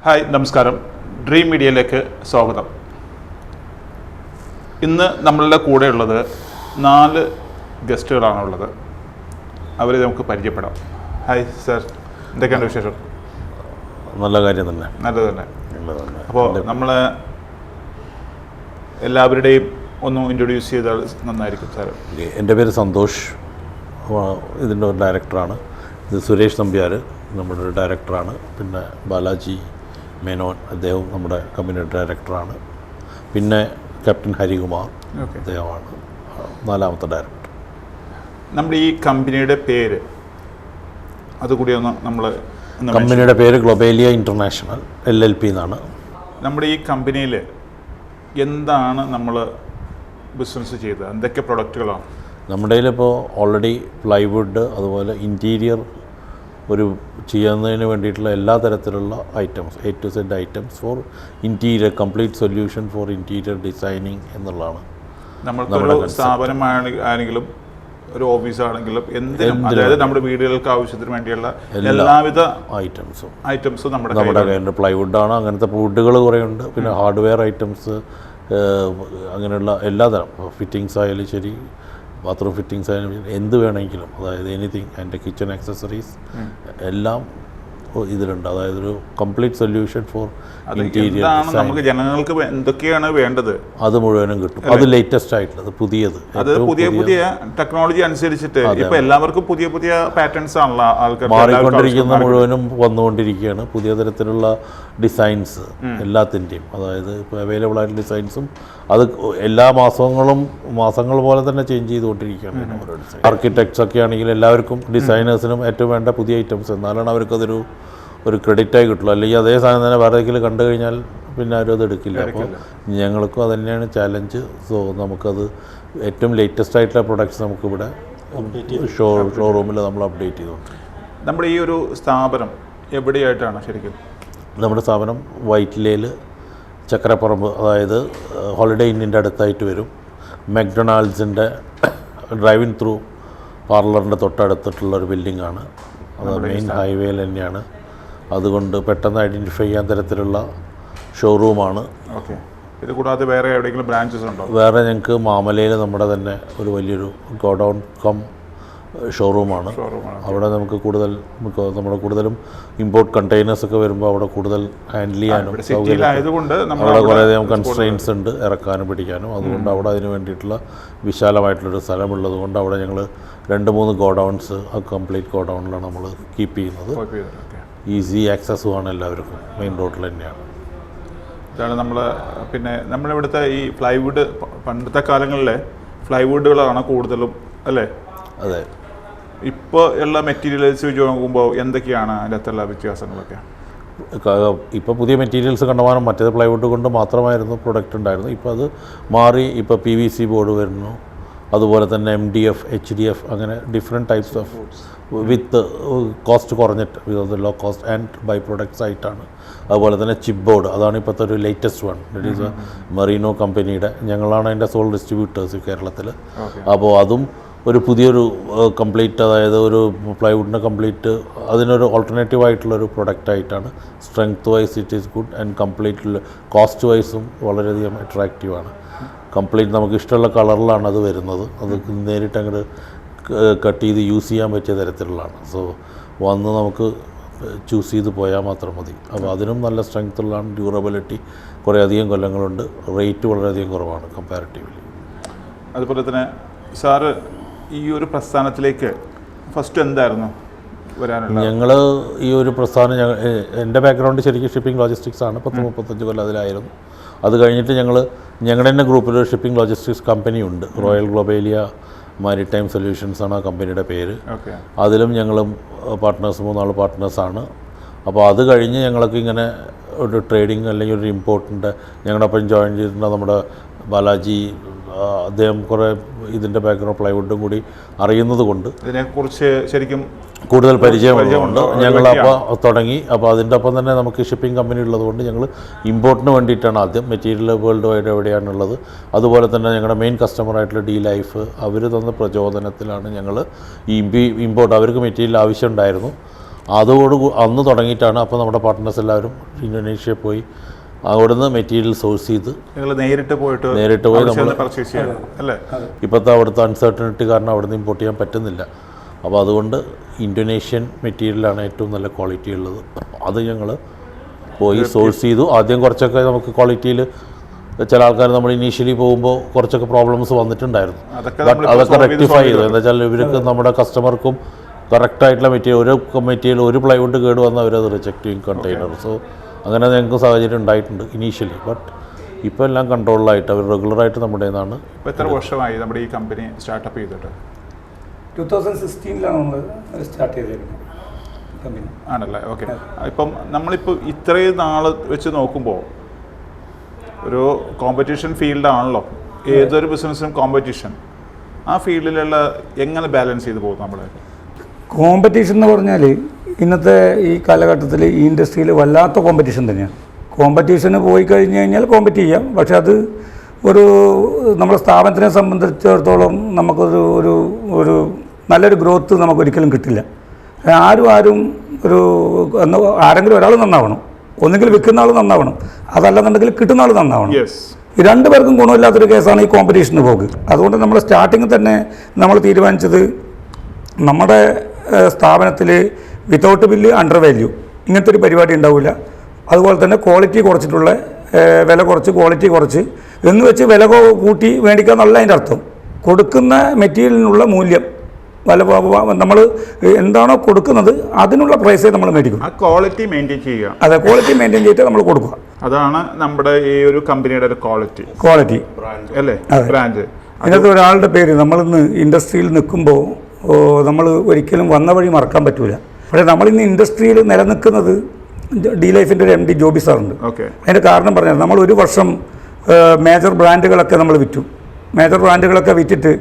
Hi, നമസ്കാരം. Dream മീഡിയയിലേക്ക് സ്വാഗതം. ഇന്ന് നമ്മളുടെ കൂടെയുള്ളത് 4 ഗസ്റ്റുകളാണുള്ളത്. അവരെ നമുക്ക് പരിചയപ്പെടാം. ഹായ് സർ, എന്തൊക്കെയാണ് വിശേഷം? നല്ല കാര്യം തന്നെ. നല്ലത് തന്നെ. അപ്പോൾ നമ്മൾ എല്ലാവരുടെയും ഒന്ന് ഇൻട്രൊഡ്യൂസ് ചെയ്താൽ നന്നായിരിക്കും സാർ. എൻ്റെ പേര് സന്തോഷ്, ഇതിൻ്റെ ഒരു ഡയറക്ടറാണ്. ഇത് സുരേഷ് നമ്പ്യാർ നമ്മുടെ ഒരു ഡയറക്ടറാണ്. പിന്നെ ബാലാജി മേനോൻ, അദ്ദേഹം നമ്മുടെ കമ്പനിയുടെ ഡയറക്ടറാണ്. പിന്നെ ക്യാപ്റ്റൻ ഹരികുമാർ, അദ്ദേഹമാണ് 4ാമത്തെ ഡയറക്ടർ. നമ്മുടെ ഈ കമ്പനിയുടെ പേര് അതുകൂടി ഒന്ന് നമ്മൾ കമ്പനിയുടെ പേര് ഗ്ലോബേലിയ ഇൻ്റർനാഷണൽ LLP എന്നാണ്. നമ്മുടെ ഈ കമ്പനിയിൽ എന്താണ് നമ്മൾ ബിസിനസ് ചെയ്തത്? എന്തൊക്കെ പ്രൊഡക്റ്റുകളാണ് നമ്മുടെ കയ്യിലിപ്പോൾ? ഓൾറെഡി പ്ലൈവുഡ്, അതുപോലെ ഇൻറ്റീരിയർ ഒരു ചെയ്യുന്നതിന് വേണ്ടിയിട്ടുള്ള എല്ലാ തരത്തിലുള്ള items, A to Z items four interior, complete solution for interior designing എന്നുള്ളതാണ്. നമ്മൾക്കൊരു സ്ഥാപനമാണെങ്കിലും ഒരു ഓഫീസാണെങ്കിലും എന്തിനും, അതായത് നമ്മുടെ വീടുകൾക്ക് ആവശ്യത്തിന് വേണ്ടിയുള്ള എല്ലാവിധ ഐറ്റംസും നമ്മുടെ കയ്യിലുണ്ട്. പ്ലൈവുഡാണ്, അങ്ങനത്തെ വുഡുകൾ കുറേ ഉണ്ട്. പിന്നെ ഹാർഡ്വെയർ ഐറ്റംസ്, അങ്ങനെയുള്ള എല്ലാതരം ഫിറ്റിങ്സ് ആയാലും ശരി, ബാത്റൂം ഫിറ്റിങ്സ് ആയാലും എന്ത് വേണമെങ്കിലും, അതായത് എനിത്തിങ് ആൻഡ് കിച്ചൺ ആക്സസറീസ് എല്ലാം ഇതിലുണ്ട്. അതായത് ഒരു കംപ്ലീറ്റ് സൊല്യൂഷൻ ഫോർ ഇൻറ്റീരിയർ. നമുക്ക് ജനങ്ങൾക്ക് എന്തൊക്കെയാണ് വേണ്ടത് അത് മുഴുവനും കിട്ടും. അത് ലേറ്റസ്റ്റ് ആയിട്ടുള്ളത്, പുതിയത്, അത് പുതിയ ടെക്നോളജി അനുസരിച്ചിട്ട് ഇപ്പോൾ എല്ലാവർക്കും പുതിയ പാറ്റേൺസ് ആണല്ലോ ആൾക്കാർ മാറിക്കൊണ്ടിരിക്കുന്ന, മുഴുവനും വന്നുകൊണ്ടിരിക്കുകയാണ്. പുതിയ തരത്തിലുള്ള ഡിസൈൻസ് എല്ലാത്തിൻ്റെയും, അതായത് ഇപ്പോൾ അവൈലബിൾ ആയിട്ടുള്ള ഡിസൈൻസും അത് എല്ലാ മാസങ്ങൾ പോലെ തന്നെ ചേഞ്ച് ചെയ്തുകൊണ്ടിരിക്കുകയാണ്. ആർക്കിടെക്ട്സ് ഒക്കെ ആണെങ്കിൽ എല്ലാവർക്കും, ഡിസൈനേഴ്സിനും ഏറ്റവും വേണ്ട പുതിയ ഐറ്റംസ്, എന്നാലാണ് അവർക്കതൊരു ക്രെഡിറ്റായി കിട്ടുള്ളൂ. അല്ലെങ്കിൽ അതേ സാധനം തന്നെ വേറെ ഏതെങ്കിലും കണ്ടു കഴിഞ്ഞാൽ പിന്നെ ആരും അത് എടുക്കില്ല. അപ്പോൾ ഞങ്ങൾക്കും അത് തന്നെയാണ് ചാലഞ്ച്. സോ നമുക്കത് ഏറ്റവും ലേറ്റസ്റ്റ് ആയിട്ടുള്ള പ്രൊഡക്ട്സ് നമുക്കിവിടെ ഷോറൂമിൽ നമ്മൾ അപ്ഡേറ്റ് ചെയ്തുകൊണ്ട്. നമ്മുടെ ഈ ഒരു സ്ഥാപനം എവിടെയായിട്ടാണ് ശരിക്കും? നമ്മുടെ സ്ഥാപനം വൈറ്റിലയിൽ ചക്രപ്പറമ്പ്, അതായത് ഹോളിഡേ ഇന്നിൻ്റെ അടുത്തായിട്ട് വരും. മക്ഡൊണാൾഡ്സിൻ്റെ ഡ്രൈവിംഗ് ത്രൂ പാർലറിൻ്റെ തൊട്ടടുത്തിട്ടുള്ളൊരു ബിൽഡിങ്ങാണ്. അത് മെയിൻ ഹൈവേയിൽ തന്നെയാണ്. അതുകൊണ്ട് പെട്ടെന്ന് ഐഡൻറ്റിഫൈ ചെയ്യാൻ തരത്തിലുള്ള ഷോറൂമാണ്. ഓക്കെ. ഇത് കൂടാതെ വേറെ എവിടെയെങ്കിലും ബ്രാഞ്ചസ് ഉണ്ടോ? വേറെ ഞങ്ങൾക്ക് മാമലയിൽ നമ്മുടെ തന്നെ ഒരു വലിയൊരു ഗോഡൗൺ കം ഷോറൂമാണ്. അവിടെ നമുക്ക് കൂടുതലും ഇമ്പോർട്ട് കണ്ടെയ്നേഴ്സൊക്കെ വരുമ്പോൾ അവിടെ കൂടുതൽ ഹാൻഡിൽ ചെയ്യാനും അവിടെ കുറേയധികം കൺസ്ട്രെയിൻസ് ഉണ്ട്, ഇറക്കാനും പിടിക്കാനും. അതുകൊണ്ട് അവിടെ അതിന് വേണ്ടിയിട്ടുള്ള വിശാലമായിട്ടുള്ളൊരു സ്ഥലമുള്ളത് കൊണ്ട് അവിടെ ഞങ്ങൾ 2-3 ഗോഡൗൺസ്, ആ കംപ്ലീറ്റ് ഗോഡൗണിലാണ് നമ്മൾ കീപ്പ് ചെയ്യുന്നത്. ഈസി ആക്സസുമാണ് എല്ലാവർക്കും, മെയിൻ റോഡിൽ തന്നെയാണ്. ഇതാണ് പിന്നെ നമ്മളിവിടുത്തെ ഈ പ്ലൈവുഡ്, പണ്ടത്തെ കാലങ്ങളിലെ പ്ലൈവുഡുകളാണ് കൂടുതലും അല്ലേ? അതെ. ഇപ്പോൾ ഉള്ള മെറ്റീരിയൽസ് വെച്ച് നോക്കുമ്പോൾ എന്തൊക്കെയാണ് അതിനകത്തുള്ള വ്യത്യാസങ്ങളൊക്കെ? ഇപ്പോൾ പുതിയ മെറ്റീരിയൽസ് കണ്ടമാനം. മറ്റേത് പ്ലൈവുഡ് കൊണ്ട് മാത്രമായിരുന്നു പ്രൊഡക്റ്റ് ഉണ്ടായിരുന്നു. ഇപ്പോൾ അത് മാറി, ഇപ്പോൾ PVC ബോർഡ് വരുന്നു, അതുപോലെ തന്നെ MDF, HDF, അങ്ങനെ different types of with cost കുറഞ്ഞിട്ട്, with low cost and by products ആയിട്ടാണ്. അതുപോലെ തന്നെ ചിപ്പ് ബോർഡ്, അതാണ് ഇപ്പോഴത്തെ ഒരു latest one. That is Merino കമ്പനിയുടെ. ഞങ്ങളാണ് അതിൻ്റെ സോൾ ഡിസ്ട്രിബ്യൂട്ടേഴ്സ് കേരളത്തിൽ. അപ്പോൾ അതും ഒരു പുതിയൊരു കംപ്ലീറ്റ്, അതായത് ഒരു പ്ലൈവുഡിന് കംപ്ലീറ്റ് അതിനൊരു ഓൾട്ടർനേറ്റീവ് ആയിട്ടുള്ളൊരു പ്രൊഡക്റ്റായിട്ടാണ്. Strength wise it is good and complete cost വൈസും വളരെയധികം അട്രാക്റ്റീവാണ്. കംപ്ലീറ്റ് നമുക്ക് ഇഷ്ടമുള്ള കളറിലാണ് അത് വരുന്നത്. അത് നേരിട്ട് അങ്ങോട്ട് കട്ട് ചെയ്ത് യൂസ് ചെയ്യാൻ പറ്റിയ തരത്തിലുള്ളതാണ്. സോ വന്ന് നമുക്ക് ചൂസ് ചെയ്ത് പോയാൽ മാത്രം മതി. അപ്പോൾ അതിനും നല്ല സ്ട്രെങ്ത് ഉള്ളതാണ്, ഡ്യൂറബിലിറ്റി കുറേയധികം കൊല്ലങ്ങളുണ്ട്, റേറ്റ് വളരെയധികം കുറവാണ് കമ്പാരിറ്റീവ്ലി. അതുപോലെ തന്നെ സാറ് ഈ ഒരു പ്രസ്ഥാനത്തിലേക്ക് ഫസ്റ്റ് എന്തായിരുന്നു വരാനുള്ളത്? ഞങ്ങൾ ഈ ഒരു പ്രസ്ഥാനം, എൻ്റെ ബാക്ക്ഗ്രൗണ്ട് ശരിക്കും ഷിപ്പിംഗ് ലോജിസ്റ്റിക്സ് ആണ്. 30-35 കൊല്ലം അതിലായിരുന്നു. അത് കഴിഞ്ഞിട്ട് ഞങ്ങളുടെ തന്നെ ഗ്രൂപ്പിൽ ഷിപ്പിംഗ് ലോജിസ്റ്റിക്സ് കമ്പനി ഉണ്ട്. റോയൽ ഗ്ലോബേലിയ മാരിടൈം സൊല്യൂഷൻസ് ആണ് ആ കമ്പനിയുടെ പേര്. അതിലും ഞങ്ങളും പാർട്ട്നേഴ്സ്, 3 പാർട്ട്നേഴ്സാണ്. അപ്പോൾ അത് കഴിഞ്ഞ് ഞങ്ങൾക്ക് ഇങ്ങനെ ഒരു ട്രേഡിങ് അല്ലെങ്കിൽ ഒരു ഇമ്പോർട്ടിൻ്റെ ഞങ്ങളുടെ ഒപ്പം ജോയിൻ ചെയ്തിട്ടുണ്ട് നമ്മുടെ ബാലാജി. അദ്ദേഹം കുറേ ഇതിൻ്റെ ബാക്ക്ഗ്രൗണ്ട് പ്ലൈവുഡും കൂടി അറിയുന്നത് കൊണ്ട് ഇതിനെക്കുറിച്ച് ശരിക്കും കൂടുതൽ പരിചയമുണ്ട്. ഞങ്ങളപ്പോൾ തുടങ്ങി. അപ്പോൾ അതിൻ്റെ ഒപ്പം തന്നെ നമുക്ക് ഷിപ്പിംഗ് കമ്പനി ഉള്ളതുകൊണ്ട് ഞങ്ങൾ ഇമ്പോർട്ടിന് വേണ്ടിയിട്ടാണ് ആദ്യം. മെറ്റീരിയൽ വേൾഡ് വൈഡ് എവിടെയാണുള്ളത്, അതുപോലെ തന്നെ ഞങ്ങളുടെ മെയിൻ കസ്റ്റമറായിട്ടുള്ള ഡി ലൈഫ്, അവർ തന്ന പ്രചോദനത്തിലാണ് ഞങ്ങൾ ഈ ഇമ്പോർട്ട്, അവർക്ക് മെറ്റീരിയൽ ആവശ്യമുണ്ടായിരുന്നു. അന്ന് തുടങ്ങിയിട്ടാണ്. അപ്പോൾ നമ്മുടെ പാർട്ട്നേഴ്സ് എല്ലാവരും ഇന്തോനേഷ്യയിൽ പോയി അവിടുന്ന് മെറ്റീരിയൽ സോഴ്സ് ചെയ്ത് നേരിട്ട് പോയി നമ്മൾ പർച്ചേസ് ചെയ്യണം അല്ലേ. ഇപ്പോഴത്തെ അവിടുത്തെ അൺസർട്ടനിറ്റി കാരണം അവിടുന്ന് ഇമ്പോർട്ട് ചെയ്യാൻ പറ്റുന്നില്ല. അപ്പോൾ അതുകൊണ്ട് ഇന്തോനേഷ്യൻ മെറ്റീരിയലാണ് ഏറ്റവും നല്ല ക്വാളിറ്റി ഉള്ളത്. അത് ഞങ്ങൾ പോയി സോഴ്സ് ചെയ്തു. ആദ്യം കുറച്ചൊക്കെ നമുക്ക് ക്വാളിറ്റിയിൽ ചില ആൾക്കാർ നമ്മൾ ഇനീഷ്യലി പോകുമ്പോൾ കുറച്ചൊക്കെ പ്രോബ്ലംസ് വന്നിട്ടുണ്ടായിരുന്നു. അതൊക്കെ റെക്ടിഫൈ ചെയ്തു. എന്താ വെച്ചാൽ ഇവർക്ക് നമ്മുടെ കസ്റ്റമർക്കും കറക്റ്റായിട്ടുള്ള മെറ്റീരിയൽ ഒരു പ്ലൈവുഡ് കേട് വന്നാൽ അവരത് റിജക്റ്റ് ചെയ്യും കണ്ടെയ്നർ. സോ അങ്ങനെ ഞങ്ങൾക്ക് സാഹചര്യം ഉണ്ടായിട്ടുണ്ട് ഇനീഷ്യലി. ബട്ട് ഇപ്പോൾ എല്ലാം കൺട്രോളിലായിട്ട് അവർ റെഗുലറായിട്ട് നമ്മുടെ നിന്നാണ്. എത്ര വർഷമായി നമ്മുടെ ഈ കമ്പനി സ്റ്റാർട്ടപ്പ് ചെയ്തിട്ട്? 2016 നമ്മൾ സ്റ്റാർട്ട് ചെയ്തേക്കുന്നത് കമ്പനി ആണല്ലേ. ഓക്കെ. ഇപ്പം നമ്മളിപ്പോൾ ഇത്രയും നാൾ വെച്ച് നോക്കുമ്പോൾ ഒരു കോമ്പറ്റീഷൻ ഫീൽഡാണല്ലോ, ഏതൊരു ബിസിനസ്സിനും കോമ്പറ്റീഷൻ. ആ ഫീൽഡിലുള്ള എങ്ങനെ ബാലൻസ് ചെയ്ത് പോകും നമ്മൾ? കോമ്പറ്റീഷൻ എന്ന് പറഞ്ഞാൽ ഇന്നത്തെ ഈ കാലഘട്ടത്തിൽ ഈ ഇൻഡസ്ട്രിയിൽ വല്ലാത്ത കോമ്പറ്റീഷൻ തന്നെയാണ്. കോമ്പറ്റീഷന് പോയി കഴിഞ്ഞ് കഴിഞ്ഞാൽ കോമ്പറ്റ് ചെയ്യാം, പക്ഷെ അത് നമ്മുടെ സ്ഥാപനത്തിനെ സംബന്ധിച്ചിടത്തോളം നമുക്കൊരു ഒരു ഒരു നല്ലൊരു ഗ്രോത്ത് നമുക്കൊരിക്കലും കിട്ടില്ല. ആരും ആരെങ്കിലും ഒരാൾ നന്നാവണം, ഒന്നുകിൽ വിൽക്കുന്ന ആൾ നന്നാവണം, അതല്ലെന്നുണ്ടെങ്കിൽ കിട്ടുന്ന ആൾ നന്നാവണം. രണ്ടുപേർക്കും ഗുണമില്ലാത്തൊരു കേസാണ് ഈ കോമ്പറ്റീഷന് പോക്ക്. അതുകൊണ്ട് നമ്മൾ സ്റ്റാർട്ടിങ്ങിൽ തന്നെ നമ്മൾ തീരുമാനിച്ചത് നമ്മുടെ സ്ഥാപനത്തിൽ വിത്തൗട്ട് ബില്ല് അണ്ടർ വാല്യൂ ഇങ്ങനത്തെ ഒരു പരിപാടി ഉണ്ടാവില്ല. അതുപോലെ തന്നെ ക്വാളിറ്റി കുറച്ചിട്ടുള്ള വില കുറച്ച് ക്വാളിറ്റി കുറച്ച് എന്ന് വെച്ച് വില കൂട്ടി മേടിക്കുക എന്നുള്ള അതിൻ്റെ അർത്ഥം. കൊടുക്കുന്ന മെറ്റീരിയലിനുള്ള മൂല്യം നമ്മൾ എന്താണോ കൊടുക്കുന്നത് അതിനുള്ള പ്രൈസേ നമ്മൾ മേടിക്കും. ക്വാളിറ്റി മെയിൻറ്റെയിൻ ചെയ്യുക. അതെ, ക്വാളിറ്റി മെയിൻറ്റെയിൻ ചെയ്തിട്ട് നമ്മൾ കൊടുക്കുക. അതാണ് നമ്മുടെ ഈ ഒരു കമ്പനിയുടെ ഒരു ക്വാളിറ്റി അല്ലേ, ബ്രാൻഡ്. ഇതിനകത്ത് ഒരാളുടെ പേര് നമ്മളിന്ന് ഇൻഡസ്ട്രിയിൽ നിൽക്കുമ്പോൾ നമ്മൾ ഒരിക്കലും വന്ന വഴി മറക്കാൻ പറ്റൂല. പക്ഷേ നമ്മളിന്ന് ഇൻഡസ്ട്രിയിൽ നിലനിൽക്കുന്നത് ഡി ലൈഫിൻ്റെ ഒരു MD ജോബി സാറുണ്ട്. അതിൻ്റെ കാരണം പറഞ്ഞാൽ നമ്മൾ ഒരു വർഷം മേജർ ബ്രാൻഡുകളൊക്കെ നമ്മൾ വിറ്റു. മേജർ ബ്രാൻഡുകളൊക്കെ വിറ്റിട്ട്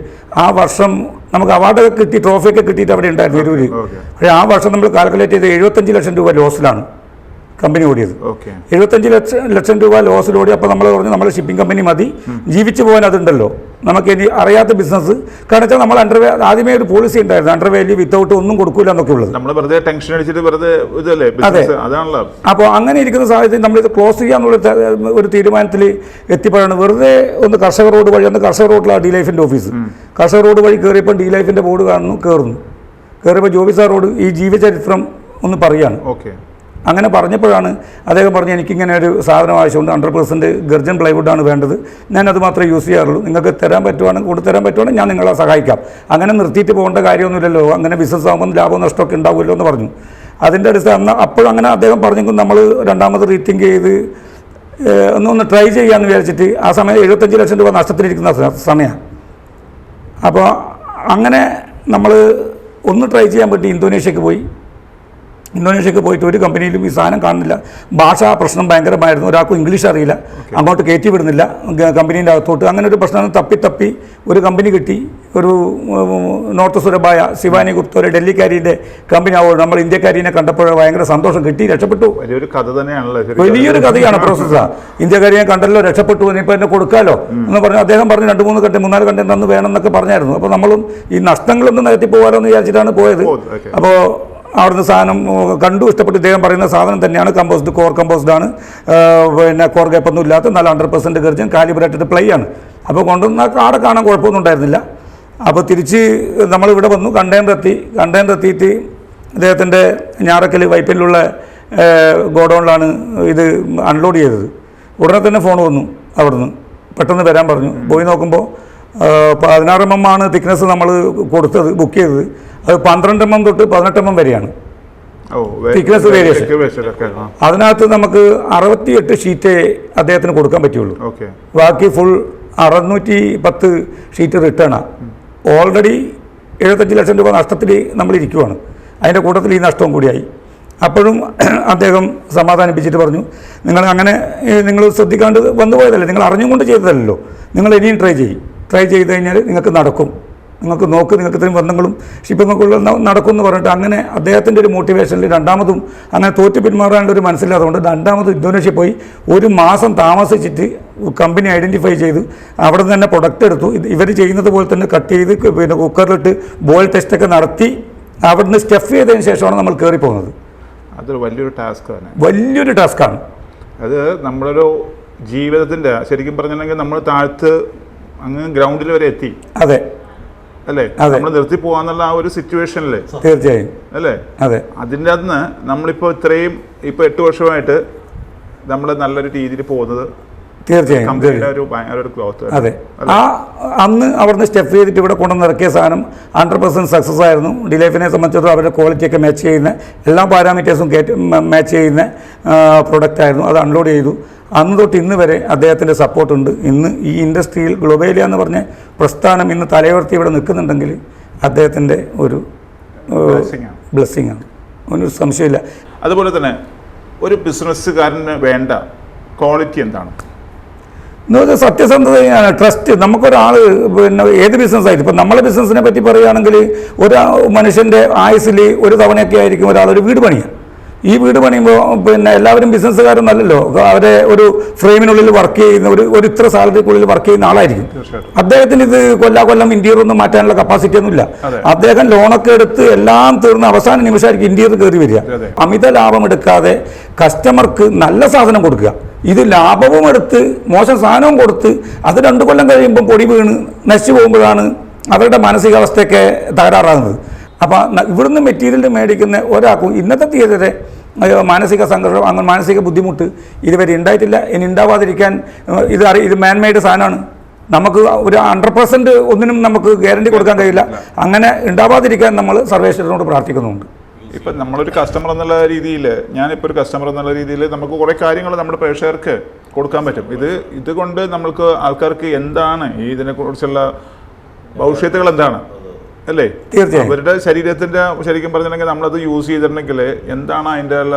ആ വർഷം നമുക്ക് അവാർഡൊക്കെ കിട്ടി, ട്രോഫിയൊക്കെ കിട്ടിയിട്ട് അവിടെ ഉണ്ടായിരുന്നു തിരൂര്. പക്ഷേ ആ വർഷം നമ്മൾ കാൽക്കുലേറ്റ് ചെയ്ത് 75 ലക്ഷം രൂപ ലോസിലാണ് കമ്പനി ഓടിയത്. 75 ലക്ഷം രൂപ ലോസിലോടി. അപ്പോൾ നമ്മൾ പറഞ്ഞു നമ്മൾ ഷിപ്പിംഗ് കമ്പനി മതി, ജീവിച്ചു പോകാൻ അതുണ്ടല്ലോ, നമുക്ക് ഇനി അറിയാത്ത ബിസിനസ്. കാരണം വെച്ചാൽ നമ്മൾ ആദ്യമേ ഒരു പോളിസി ഉണ്ടായിരുന്നു, അണ്ടർ വാല്യൂ വിത്തൗട്ട് ഒന്നും കൊടുക്കില്ല എന്നൊക്കെ ഉള്ളത്. അതെ. അപ്പോൾ അങ്ങനെ ഇരിക്കുന്ന സാഹചര്യത്തിൽ നമ്മളിത് ക്ലോസ് ചെയ്യാന്നുള്ള ഒരു തീരുമാനത്തിൽ എത്തിപ്പോഴാണ് വെറുതെ ഒന്ന് കർഷക റോഡ് വഴി, ഒന്ന് കർഷക റോഡിലാണ് ഡി ലൈഫിൻ്റെ ഓഫീസ്. കർഷക റോഡ് വഴി കയറിയപ്പോൾ ഡി ലൈഫിൻ്റെ ബോർഡ് കയറിയപ്പോൾ ജോബി സാറോട് ഈ ജീവചരിത്രം ഒന്ന് പറയുകയാണ്. അങ്ങനെ പറഞ്ഞപ്പോഴാണ് അദ്ദേഹം പറഞ്ഞു, എനിക്കിങ്ങനെ ഒരു സാധനം ആവശ്യമുണ്ട്, 100% ഗർജൻ പ്ലൈവുഡാണ് വേണ്ടത്, ഞാനത് മാത്രമേ യൂസ് ചെയ്യാറുള്ളൂ, നിങ്ങൾക്ക് തരാൻ പറ്റുവാണെങ്കിൽ കൊടുത്തരാൻ പറ്റുവാണെങ്കിൽ ഞാൻ നിങ്ങളെ സഹായിക്കാം, അങ്ങനെ നിർത്തിയിട്ട് പോകേണ്ട കാര്യമൊന്നുമില്ലല്ലോ, അങ്ങനെ ബിസിനസ് ആകുമ്പോൾ ലാഭവും നഷ്ടമൊക്കെ ഉണ്ടാവുമല്ലോ എന്ന് പറഞ്ഞു. അതിൻ്റെ അടിസ്ഥാനം അപ്പോഴങ്ങനെ അദ്ദേഹം പറഞ്ഞെങ്കിൽ നമ്മൾ രണ്ടാമത് റീതിങ്ക് ചെയ്ത് ഒന്ന് ട്രൈ ചെയ്യാമെന്ന് വിചാരിച്ചിട്ട് ആ സമയം 75 ലക്ഷം രൂപ നഷ്ടത്തിലിരിക്കുന്ന സമയമാണ്. അപ്പോൾ അങ്ങനെ നമ്മൾ ഒന്ന് ട്രൈ ചെയ്യാൻ പറ്റി. ഇന്തോനേഷ്യക്ക് പോയിട്ട് ഒരു കമ്പനിയിലും ഈ സാധനം കാണുന്നില്ല. ഭാഷാ പ്രശ്നം ഭയങ്കരമായിരുന്നു. ഒരാൾക്കും ഇംഗ്ലീഷ് അറിയില്ല, അങ്ങോട്ട് കയറ്റി വിടുന്നില്ല കമ്പനീൻ്റെ അകത്തോട്ട്. അങ്ങനെ ഒരു പ്രശ്നം തപ്പി ഒരു കമ്പനി കിട്ടി. ഒരു നോർത്ത് സുരബായ ശിവാനി ഗുപ്ത, ഒരു ഡൽഹിക്കാരിൻ്റെ കമ്പനി ആവുമ്പോൾ നമ്മൾ ഇന്ത്യക്കാരിനെ കണ്ടപ്പോൾ ഭയങ്കര സന്തോഷം കിട്ടി, രക്ഷപ്പെട്ടു. വലിയൊരു കഥയാണ് പ്രോസസ്സാണ്. ഇന്ത്യക്കാരിനെ കണ്ടല്ലോ, രക്ഷപ്പെട്ടു, ഇനിയിപ്പോൾ എന്നെ കൊടുക്കാമല്ലോ എന്ന് പറഞ്ഞു. അദ്ദേഹം പറഞ്ഞു 2-3 കണ്ടന്റ് തന്ന് വേണം എന്നൊക്കെ പറഞ്ഞായിരുന്നു. അപ്പോൾ നമ്മളും ഈ നഷ്ടങ്ങളൊന്നും നികത്തി പോകാമല്ലോ എന്ന് വിചാരിച്ചിട്ടാണ് പോയത്. അപ്പോൾ അവിടുന്ന് സാധനം കണ്ടു, ഇഷ്ടപ്പെട്ട്. ഇദ്ദേഹം പറയുന്ന സാധനം തന്നെയാണ്, കോർ കമ്പോസ്ഡ് ആണ്, പിന്നെ കോർ ഗ്യാപ്പൊന്നും ഇല്ലാത്ത നല്ല 100% ഗർജൻ കാലിബ്രേറ്റഡ് പ്ലൈ ആണ്. അപ്പോൾ കൊണ്ടുവന്ന ആടെ കാണാൻ കുഴപ്പമൊന്നും ഉണ്ടായിരുന്നില്ല. അപ്പോൾ തിരിച്ച് നമ്മളിവിടെ വന്നു, കണ്ടെയ്നർ എത്തിയിട്ട് അദ്ദേഹത്തിൻ്റെ ഞാറക്കൽ വൈപ്പിലുള്ള ഗോഡൗണിലാണ് ഇത് അൺലോഡ് ചെയ്തത്. ഉടനെ തന്നെ ഫോൺ വന്നു അവിടുന്ന്, പെട്ടെന്ന് വരാൻ പറഞ്ഞു. പോയി നോക്കുമ്പോൾ 16 mm ആണ് തിക്നെസ് നമ്മൾ ബുക്ക് ചെയ്തത്. അത് 12 mm തൊട്ട് 18 mm വരെയാണ് തിക്നെസ് വേരിയേഷൻ. അതിനകത്ത് നമുക്ക് 68 ഷീറ്റേ അദ്ദേഹത്തിന് കൊടുക്കാൻ പറ്റുള്ളൂ. ബാക്കി ഫുൾ 610 ഷീറ്റ് റിട്ടേണാണ്. ഓൾറെഡി 75 ലക്ഷം രൂപ നഷ്ടത്തിൽ നമ്മളിരിക്കുവാണ്. അതിൻ്റെ കൂട്ടത്തിൽ ഈ നഷ്ടവും കൂടിയായി. അപ്പോഴും അദ്ദേഹം സമാധാനിപ്പിച്ചിട്ട് പറഞ്ഞു, നിങ്ങൾ ശ്രദ്ധിക്കാണ്ട് വന്നു പോയതല്ലേ, നിങ്ങൾ അറിഞ്ഞുകൊണ്ട് ചെയ്തതല്ലോ, നിങ്ങൾ ഇനിയും ട്രൈ ചെയ്ത് കഴിഞ്ഞാൽ നിങ്ങൾക്ക് നടക്കും, നിങ്ങൾക്ക് ഇത്രയും ബന്ധങ്ങളും ഷിപ്പിങ്ങൊക്കെയുള്ള നടക്കും എന്ന് പറഞ്ഞിട്ട് അങ്ങനെ അദ്ദേഹത്തിൻ്റെ ഒരു മോട്ടിവേഷനിൽ രണ്ടാമതും അങ്ങനെ തോറ്റു പിന്മാറാനുള്ള ഒരു മനസ്സിലായതുകൊണ്ട് രണ്ടാമത് ഇന്തോനേഷ്യ പോയി 1 മാസം താമസിച്ചിട്ട് കമ്പനി ഐഡൻറ്റിഫൈ ചെയ്ത് അവിടെ നിന്ന് തന്നെ പ്രൊഡക്റ്റ് എടുത്തു. ഇവർ ചെയ്യുന്നത് പോലെ തന്നെ കട്ട് ചെയ്ത് പിന്നെ കുക്കറിലിട്ട് ബോയിൽ ടെസ്റ്റൊക്കെ നടത്തി അവിടുന്ന് സ്റ്റെഫ് ചെയ്തതിന് ശേഷമാണ് നമ്മൾ കയറി പോകുന്നത്. അതൊരു വലിയൊരു ടാസ്ക് ആണ്, വലിയൊരു ടാസ്ക്കാണ് അത്. നമ്മളൊരു ജീവിതത്തിൻ്റെ ശരിക്കും പറഞ്ഞിട്ടുണ്ടെങ്കിൽ നമ്മൾ താഴത്ത് അങ്ങ് ഗ്രൗണ്ടിൽ വരെ എത്തി. അതെ അല്ലേ, നമ്മൾ നിർത്തി പോകാന്നുള്ള ആ ഒരു സിറ്റുവേഷനില് തീർച്ചയായും അല്ലേ. അതെ, അതിൻ്റെ അകത്ത് നമ്മളിപ്പോൾ ഇത്രയും ഇപ്പോൾ 8 വർഷമായിട്ട് നമ്മൾ നല്ലൊരു രീതിയിൽ പോകുന്നത് തീർച്ചയായും. അതെ, ആ അന്ന് അവിടുന്ന് സ്റ്റെപ്പ് ചെയ്തിട്ട് ഇവിടെ കൊണ്ടുവന്ന് ഇറക്കിയ സാധനം 100% സക്സസ് ആയിരുന്നു. ഡിലൈഫിനെ സംബന്ധിച്ചിടത്തോളം അവരുടെ ക്വാളിറ്റിയൊക്കെ മാച്ച് ചെയ്യുന്ന എല്ലാ പാരാമീറ്റേഴ്സും മാച്ച് ചെയ്യുന്ന പ്രൊഡക്റ്റ് ആയിരുന്നു. അത് അൺലോഡ് ചെയ്തു. അന്ന് തൊട്ട് ഇന്ന് വരെ അദ്ദേഹത്തിൻ്റെ സപ്പോർട്ടുണ്ട്. ഇന്ന് ഈ ഇൻഡസ്ട്രിയിൽ ഗ്ലോബേലിയ എന്ന് പറഞ്ഞ പ്രസ്ഥാനം ഇന്ന് തലയുയർത്തി ഇവിടെ നിൽക്കുന്നുണ്ടെങ്കിൽ അദ്ദേഹത്തിൻ്റെ ഒരു ബ്ലെസ്സിങ് ആണ്, ഒരു സംശയമില്ല. അതുപോലെ തന്നെ ഒരു ബിസിനസ്സുകാരന് വേണ്ട ക്വാളിറ്റി എന്താണ്? എന്നുവെച്ചാൽ സത്യസന്ധതയാണ്, ട്രസ്റ്റ്. നമുക്കൊരാൾ പിന്നെ ഏത് ബിസിനസ്സായിട്ട് ഇപ്പം നമ്മളെ ബിസിനസ്സിനെ പറ്റി പറയുകയാണെങ്കിൽ ഒരു മനുഷ്യൻ്റെ ആയുസ്സിൽ ഒരു തവണയൊക്കെ ആയിരിക്കും ഒരാൾ ഒരു വീട് പണിയുക. ഈ വീട് പണിയുമ്പോൾ പിന്നെ എല്ലാവരും ബിസിനസ്സുകാരൊന്നല്ലല്ലോ, അവരെ ഒരു ഫ്രെയിമിനുള്ളിൽ വർക്ക് ചെയ്യുന്ന ഒരു ഇത്ര സാലറിക്കുള്ളിൽ വർക്ക് ചെയ്യുന്ന ആളായിരിക്കും. അദ്ദേഹത്തിന് ഇത് കൊല്ലം ഇന്റീരിയർ ഒന്നും മാറ്റാനുള്ള കപ്പാസിറ്റി ഒന്നുമില്ല. അദ്ദേഹം ലോണൊക്കെ എടുത്ത് എല്ലാം തീർന്ന് അവസാന നിമിഷമായിരിക്കും ഇന്റീരിയർ കയറി വരിക. അമിത ലാഭം എടുക്കാതെ കസ്റ്റമർക്ക് നല്ല സാധനം കൊടുക്കുക. ഇത് ലാഭവും എടുത്ത് മോശം സാധനവും കൊടുത്ത് അത് 2 കൊല്ലം കഴിയുമ്പോൾ പൊടി വീണ് നശിച്ചു പോകുമ്പോഴാണ് അവരുടെ മാനസികാവസ്ഥയൊക്കെ തകരാറാകുന്നത്. അപ്പോൾ ഇവിടുന്ന് മെറ്റീരിയൽ മേടിക്കുന്ന ഒരാൾക്കും ഇന്നത്തെ തീയതി മാനസിക സംഘർഷം, അങ്ങനെ മാനസിക ബുദ്ധിമുട്ട് ഇതുവരെ ഉണ്ടായിട്ടില്ല. ഇനി ഉണ്ടാവാതിരിക്കാൻ ഇത് മാൻമെയ്ഡ് സാധനമാണ്. നമുക്ക് ഒരു 100% ഒന്നിനും നമുക്ക് ഗ്യാരണ്ടി കൊടുക്കാൻ കഴിയില്ല. അങ്ങനെ ഉണ്ടാവാതിരിക്കാൻ നമ്മൾ സർവേശ്വരനോട് പ്രാർത്ഥിക്കുന്നുണ്ട്. ഇപ്പം നമ്മളൊരു കസ്റ്റമർ എന്നുള്ള രീതിയിൽ, ഞാനിപ്പോൾ ഒരു കസ്റ്റമർ എന്നുള്ള രീതിയിൽ നമുക്ക് കുറേ കാര്യങ്ങൾ നമ്മുടെ പ്രേക്ഷകർക്ക് കൊടുക്കാൻ പറ്റും. ഇതുകൊണ്ട് നമ്മൾക്ക് ആൾക്കാർക്ക് എന്താണ് ഇതിനെക്കുറിച്ചുള്ള ഭവിഷ്യത്തുകൾ എന്താണ് അല്ലേ, തീർച്ചയായും അവരുടെ ശരീരത്തിൻ്റെ ശരിക്കും പറഞ്ഞിട്ടുണ്ടെങ്കിൽ നമ്മളത് യൂസ് ചെയ്തിട്ടുണ്ടെങ്കിൽ എന്താണ് അതിൻ്റെ ഉള്ള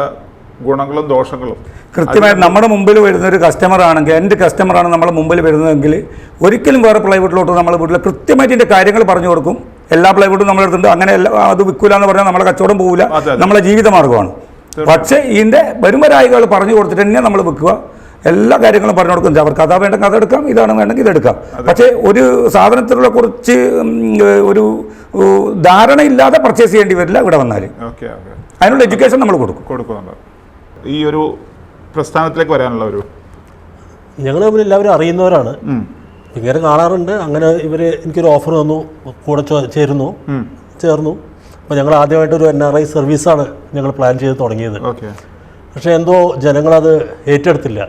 ഗുണങ്ങളും ദോഷങ്ങളും കൃത്യമായി നമ്മുടെ മുമ്പിൽ വരുന്ന ഒരു കസ്റ്റമർ ആണെങ്കിൽ, എൻ്റെ കസ്റ്റമറാണ് നമ്മുടെ മുമ്പിൽ വരുന്നതെങ്കിൽ ഒരിക്കലും വേറെ പ്ലൈവുഡിലോട്ട് നമ്മൾ വീട്ടിൽ കൃത്യമായിട്ട് ഇതിൻ്റെ കാര്യങ്ങൾ പറഞ്ഞു കൊടുക്കും. എല്ലാ പ്ലൈവുഡും നമ്മളെടുത്തുണ്ട്, അങ്ങനെ അത് വിൽക്കൂല എന്ന് പറഞ്ഞാൽ നമ്മളെ കച്ചവടം പോകില്ല, നമ്മളെ ജീവിതമാർഗ്ഗമാണ്. പക്ഷേ ഇതിൻ്റെ വരുമരായികൾ പറഞ്ഞു കൊടുത്തിട്ട് തന്നെ നമ്മൾ വിൽക്കുക. എല്ലാ കാര്യങ്ങളും പറഞ്ഞു കൊടുക്കും. അവർക്ക് അതാ വേണ്ടെങ്കിൽ അതെടുക്കാം, ഇതാണ് വേണ്ടെങ്കിൽ ഇതെടുക്കാം. പക്ഷേ ഒരു സാധനത്തിലുള്ള കുറച്ച് ഒരു ധാരണയില്ലാതെ പർച്ചേസ് ചെയ്യേണ്ടി വരില്ല ഇവിടെ വന്നാൽ. അതിനുള്ള എഡ്യൂക്കേഷൻ നമ്മൾ കൊടുക്കുന്നുണ്ട്. ഈ ഒരു പ്രസ്ഥാനത്തിലേക്ക് വരാനുള്ള ഒരു ഞങ്ങൾ തമ്മിൽ എല്ലാവരും അറിയുന്നവരാണ്, ഇങ്ങനെ കാണാറുണ്ട്. അങ്ങനെ എനിക്കൊരു ഓഫർ തന്നു, കൂടെ ചേർന്നു. അപ്പോൾ ഞങ്ങൾ ആദ്യമായിട്ടൊരു NRI സർവീസാണ് ഞങ്ങൾ പ്ലാൻ ചെയ്ത് തുടങ്ങിയത്. പക്ഷേ എന്തോ ജനങ്ങളത് ഏറ്റെടുത്തില്ല.